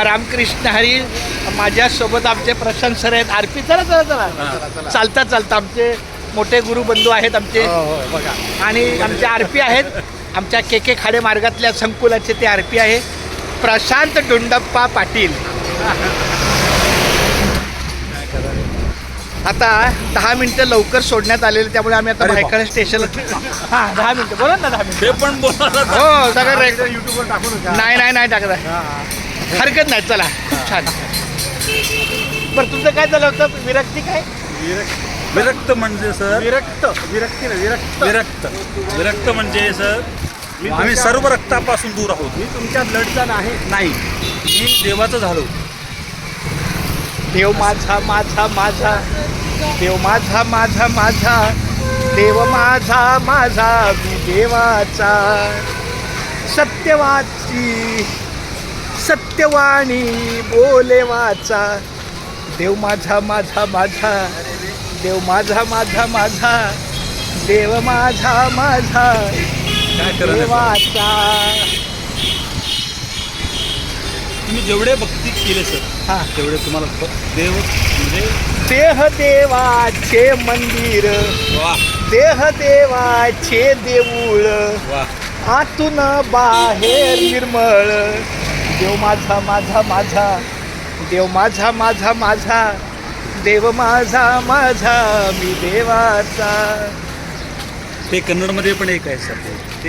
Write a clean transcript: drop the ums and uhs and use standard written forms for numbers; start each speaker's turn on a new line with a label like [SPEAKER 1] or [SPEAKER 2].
[SPEAKER 1] रामकृष्ण हरी. माझ्यासोबत आमचे प्रशांत सर आहेत. आरपी चला चला चला चालता चालता आमचे मोठे गुरुबंधू आहेत आमचे.
[SPEAKER 2] बघा
[SPEAKER 1] आणि आमचे आरपी आहेत. आमच्या के खाडे मार्गातल्या संकुलाचे ते आरपी आहे प्रशांत डोंडप्पा पाटील. आता 10 मिनिटं लवकर सोडण्यात आलेले, त्यामुळे आम्ही आता भायखळा स्टेशनला 10 मिनिटं बोला ना 10 मिनिटं.
[SPEAKER 2] ते पण बोला.
[SPEAKER 1] हो सगळं
[SPEAKER 2] युट्यूबवर टाकून
[SPEAKER 1] नाही टाकत. हरकत नाही. चला खूप छान. बरं तुमचं काय झालं होतं? विरक्ती काय?
[SPEAKER 2] विरक्त म्हणजे सर
[SPEAKER 1] विरक्त
[SPEAKER 2] विरक्त म्हणजे सर आम्ही सर्व रक्तापासून दूर आहोत.
[SPEAKER 1] मी तुमच्या ब्लडचा
[SPEAKER 2] नाही मी देवाचं झालो.
[SPEAKER 1] देव माझा माझा माझा देव माझा माझा माझा देव माझा माझा मी देवाचा. सत्यवाणी बोले वाचा. देव माझा माझा माझा देव माझा माझा माझा देव माझा माझा
[SPEAKER 2] काय करत
[SPEAKER 1] देवाचा.
[SPEAKER 2] तुम्ही जेवढे भक्ती केले सर
[SPEAKER 1] हां
[SPEAKER 2] तेवढे तुम्हाला देव म्हणजे
[SPEAKER 1] देह देवाचे मंदिर,
[SPEAKER 2] वा
[SPEAKER 1] देह देवाचे देऊळ,
[SPEAKER 2] वा
[SPEAKER 1] आतून बाहेर निर्मळ. देव माझा माझा माझा देव माझा माझा माझा देव माझा माझा मी देवाचा.
[SPEAKER 2] ते कन्नडमध्ये पण एक आहे सर. ते